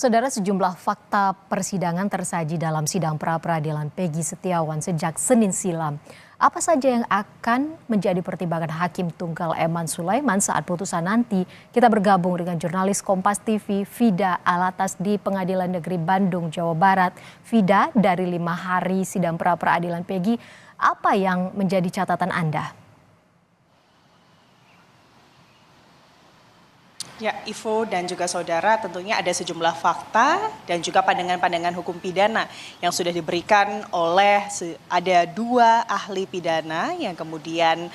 Saudara, sejumlah fakta persidangan tersaji dalam sidang pra-peradilan Peggy Setiawan sejak Senin silam. Apa saja yang akan menjadi pertimbangan Hakim Tunggal Eman Sulaiman saat putusan nanti? Kita bergabung dengan jurnalis Kompas TV Vida Alatas di Pengadilan Negeri Bandung, Jawa Barat. Vida, dari 5 hari sidang pra-peradilan Peggy, apa yang menjadi catatan Anda? Ya, Ivo dan juga saudara, tentunya ada sejumlah fakta dan juga pandangan-pandangan hukum pidana yang sudah diberikan oleh ada 2 ahli pidana yang kemudian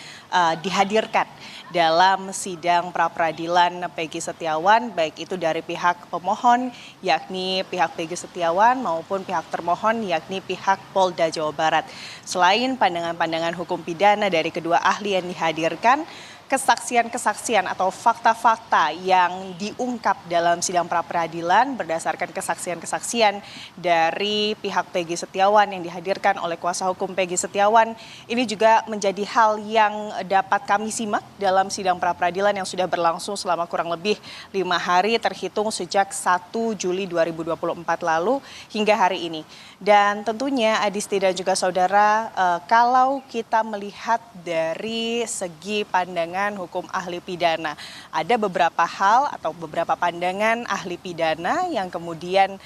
dihadirkan dalam sidang pra-peradilan Peggy Setiawan, baik itu dari pihak pemohon yakni pihak Peggy Setiawan maupun pihak termohon yakni pihak Polda Jawa Barat. Selain pandangan-pandangan hukum pidana dari kedua ahli yang dihadirkan, kesaksian-kesaksian atau fakta-fakta yang diungkap dalam sidang pra-peradilan berdasarkan kesaksian-kesaksian dari pihak Peggy Setiawan yang dihadirkan oleh kuasa hukum Peggy Setiawan, ini juga menjadi hal yang dapat kami simak dalam sidang pra-peradilan yang sudah berlangsung selama kurang lebih 5 hari terhitung sejak 1 Juli 2024 lalu hingga hari ini. Dan tentunya Adisti dan juga saudara, kalau kita melihat dari segi pandangan hukum ahli pidana, ada beberapa hal atau beberapa pandangan ahli pidana yang kemudian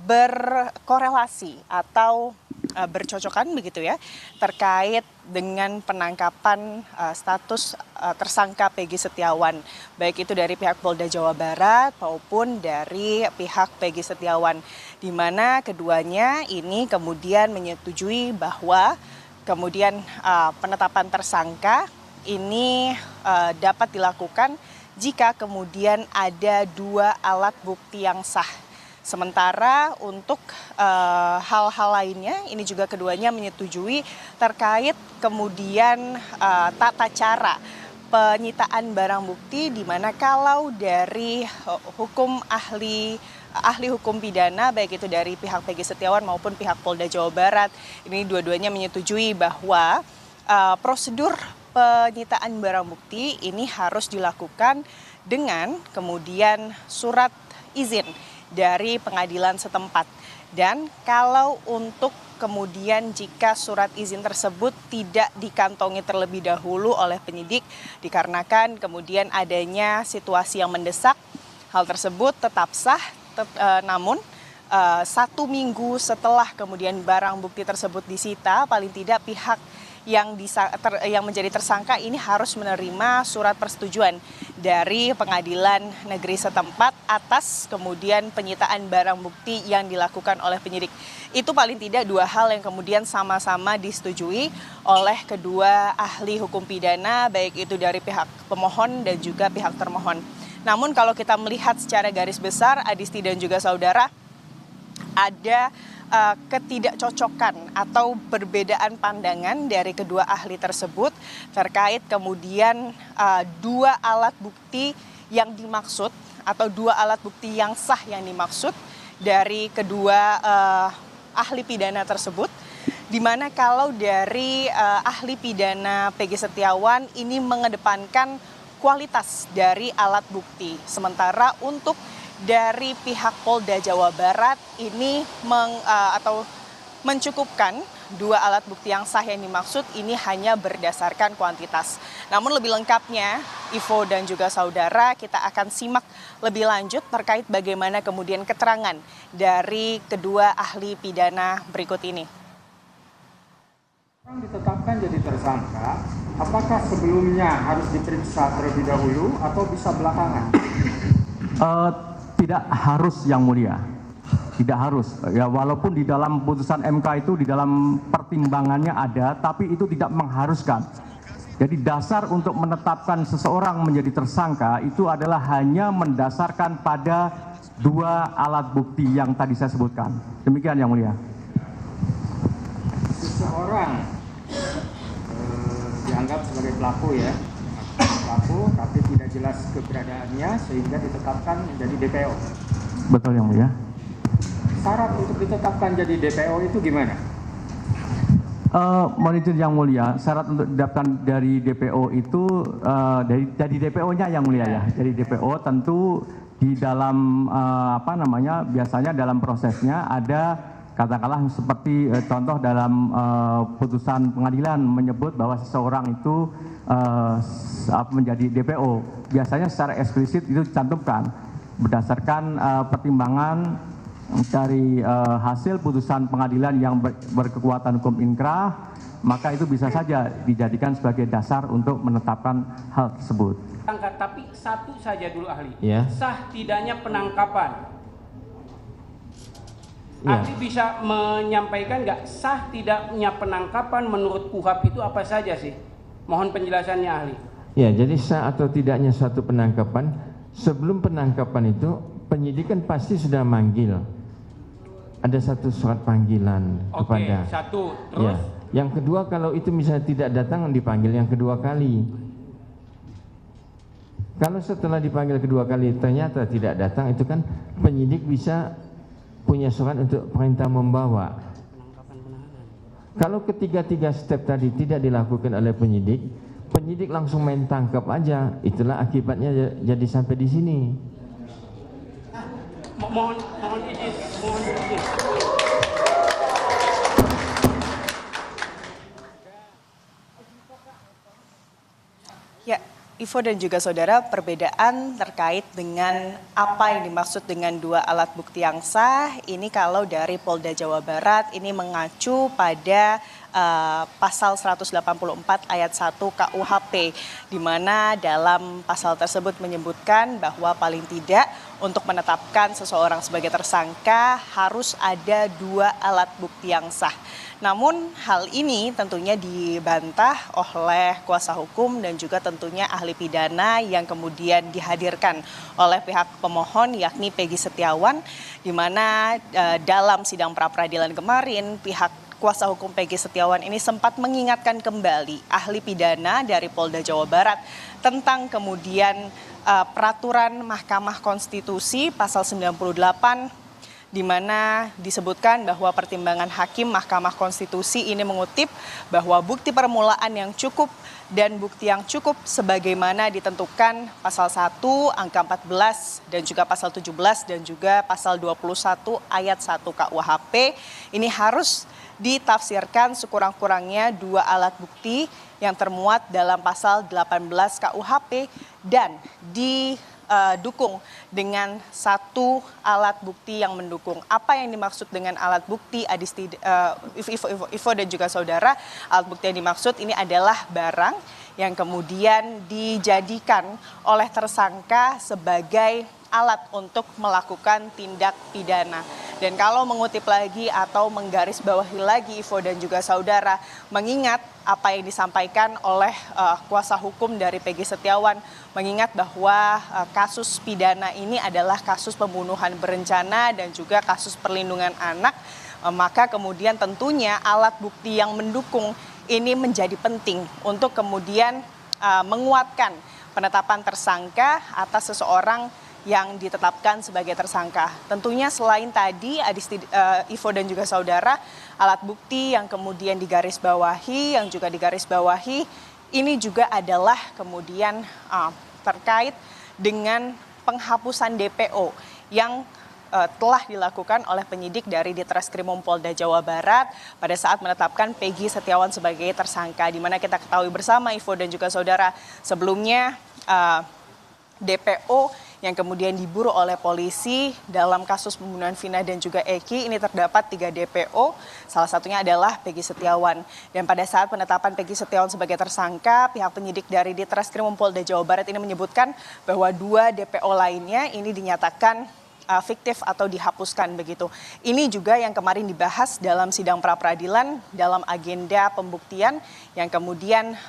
berkorelasi atau bercocokan begitu ya terkait dengan penangkapan status tersangka Peggy Setiawan, baik itu dari pihak Polda Jawa Barat maupun dari pihak Peggy Setiawan, di mana keduanya ini kemudian menyetujui bahwa kemudian penetapan tersangka ini dapat dilakukan jika kemudian ada 2 alat bukti yang sah. Sementara untuk hal-hal lainnya ini juga keduanya menyetujui terkait kemudian tata cara penyitaan barang bukti, di mana kalau dari hukum ahli hukum pidana baik itu dari pihak Peggy Setiawan maupun pihak Polda Jawa Barat ini dua-duanya menyetujui bahwa prosedur penyitaan barang bukti ini harus dilakukan dengan kemudian surat izin dari pengadilan setempat. Dan kalau untuk kemudian jika surat izin tersebut tidak dikantongi terlebih dahulu oleh penyidik dikarenakan kemudian adanya situasi yang mendesak, hal tersebut tetap sah, namun 1 minggu setelah kemudian barang bukti tersebut disita, paling tidak pihak yang menjadi tersangka ini harus menerima surat persetujuan dari pengadilan negeri setempat atas kemudian penyitaan barang bukti yang dilakukan oleh penyidik. Itu paling tidak 2 hal yang kemudian sama-sama disetujui oleh kedua ahli hukum pidana, baik itu dari pihak pemohon dan juga pihak termohon. Namun kalau kita melihat secara garis besar, Adisti dan juga saudara, ada ketidakcocokan atau perbedaan pandangan dari kedua ahli tersebut terkait kemudian 2 alat bukti yang dimaksud atau 2 alat bukti yang sah yang dimaksud dari kedua ahli pidana tersebut, di mana kalau dari ahli pidana Peggy Setiawan ini mengedepankan kualitas dari alat bukti, sementara untuk dari pihak Polda Jawa Barat ini mencukupkan 2 alat bukti yang sah yang dimaksud ini hanya berdasarkan kuantitas. Namun lebih lengkapnya, Ivo dan juga saudara, kita akan simak lebih lanjut terkait bagaimana kemudian keterangan dari kedua ahli pidana berikut ini. Orang ditetapkan jadi tersangka, apakah sebelumnya harus diperiksa terlebih dahulu atau bisa belakangan? Tidak harus, Yang Mulia. Tidak harus. Ya, walaupun di dalam putusan MK itu di dalam pertimbangannya ada, tapi itu tidak mengharuskan. Jadi dasar untuk menetapkan seseorang menjadi tersangka itu adalah hanya mendasarkan pada 2 alat bukti yang tadi saya sebutkan. Demikian, Yang Mulia. Seseorang dianggap sebagai pelaku ya, pelaku tapi tidak jelas keberadaannya sehingga ditetapkan menjadi DPO. Betul, Yang Mulia. Syarat untuk ditetapkan jadi DPO itu gimana? Mohon izin Yang Mulia, syarat untuk didapatkan dari DPO itu dari DPO-nya Yang Mulia ya. Dari DPO tentu di dalam biasanya dalam prosesnya ada katakanlah seperti contoh dalam putusan pengadilan menyebut bahwa seseorang itu menjadi DPO. Biasanya secara eksplisit itu dicantumkan berdasarkan pertimbangan dari hasil putusan pengadilan yang berkekuatan hukum inkrah, maka itu bisa saja dijadikan sebagai dasar untuk menetapkan hal tersebut. Tapi satu saja dulu ahli, Ya. sah tidaknya penangkapan. Ya. Ahli bisa menyampaikan nggak sah tidaknya penangkapan menurut KUHP itu apa saja sih? Mohon penjelasannya ahli. Ya, jadi sah atau tidaknya suatu penangkapan, sebelum penangkapan itu penyidik kan pasti sudah manggil. Ada satu surat panggilan kepada. Oke, satu. Ya. Terus? Yang kedua, kalau itu misalnya tidak datang, dipanggil yang kedua kali. Kalau setelah dipanggil kedua kali ternyata tidak datang, itu kan penyidik bisa punya surat untuk perintah membawa. Kalau ketiga-tiga step tadi tidak dilakukan oleh penyidik, penyidik langsung main tangkap aja. Itulah akibatnya jadi sampai di sini. Mohon izin. Ya, Ivo dan juga saudara, perbedaan terkait dengan apa yang dimaksud dengan dua alat bukti yang sah, ini kalau dari Polda Jawa Barat ini mengacu pada pasal 184 ayat 1 KUHP, di mana dalam pasal tersebut menyebutkan bahwa paling tidak untuk menetapkan seseorang sebagai tersangka harus ada dua alat bukti yang sah. Namun hal ini tentunya dibantah oleh kuasa hukum dan juga tentunya ahli pidana yang kemudian dihadirkan oleh pihak pemohon yakni Peggy Setiawan, di mana dalam sidang pra-peradilan kemarin pihak kuasa hukum Peggy Setiawan ini sempat mengingatkan kembali ahli pidana dari Polda Jawa Barat tentang kemudian peraturan Mahkamah Konstitusi pasal 98, di mana disebutkan bahwa pertimbangan hakim Mahkamah Konstitusi ini mengutip bahwa bukti permulaan yang cukup dan bukti yang cukup sebagaimana ditentukan pasal 1 angka 14 dan juga pasal 17 dan juga pasal 21 ayat 1 KUHP ini harus ditafsirkan sekurang-kurangnya dua alat bukti yang termuat dalam pasal 18 KUHP dan didukung dengan satu alat bukti yang mendukung. Apa yang dimaksud dengan alat bukti, Ivo dan juga saudara, alat bukti yang dimaksud ini adalah barang yang kemudian dijadikan oleh tersangka sebagai alat untuk melakukan tindak pidana. Dan kalau mengutip lagi atau menggarisbawahi lagi Ivo dan juga saudara, mengingat apa yang disampaikan oleh kuasa hukum dari Peggy Setiawan, mengingat bahwa kasus pidana ini adalah kasus pembunuhan berencana dan juga kasus perlindungan anak, maka kemudian tentunya alat bukti yang mendukung ini menjadi penting untuk kemudian menguatkan penetapan tersangka atas seseorang yang ditetapkan sebagai tersangka. Tentunya selain tadi Ivo dan juga saudara, alat bukti yang kemudian digarisbawahi, yang juga digarisbawahi ini juga adalah kemudian terkait dengan penghapusan DPO yang telah dilakukan oleh penyidik dari Ditreskrimum Polda Jawa Barat pada saat menetapkan Peggy Setiawan sebagai tersangka, di mana kita ketahui bersama Ivo dan juga saudara, sebelumnya DPO yang kemudian diburu oleh polisi dalam kasus pembunuhan Vina dan juga Eki, ini terdapat 3 DPO, salah satunya adalah Peggy Setiawan. Dan pada saat penetapan Peggy Setiawan sebagai tersangka, pihak penyidik dari Ditreskrimum Polda Jawa Barat ini menyebutkan bahwa 2 DPO lainnya ini dinyatakan fiktif atau dihapuskan begitu. Ini juga yang kemarin dibahas dalam sidang pra-peradilan dalam agenda pembuktian yang kemudian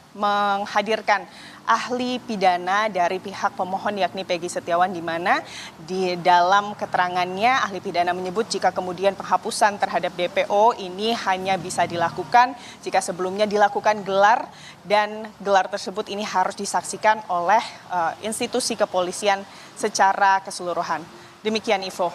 menghadirkan ahli pidana dari pihak pemohon yakni Peggy Setiawan, di mana di dalam keterangannya ahli pidana menyebut jika kemudian penghapusan terhadap DPO ini hanya bisa dilakukan jika sebelumnya dilakukan gelar, dan gelar tersebut ini harus disaksikan oleh institusi kepolisian secara keseluruhan. Demikian Ivo.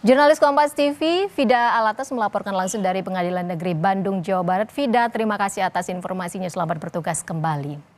Jurnalis Kompas TV, Fida Alatas melaporkan langsung dari Pengadilan Negeri Bandung, Jawa Barat. Fida, terima kasih atas informasinya. Selamat bertugas kembali.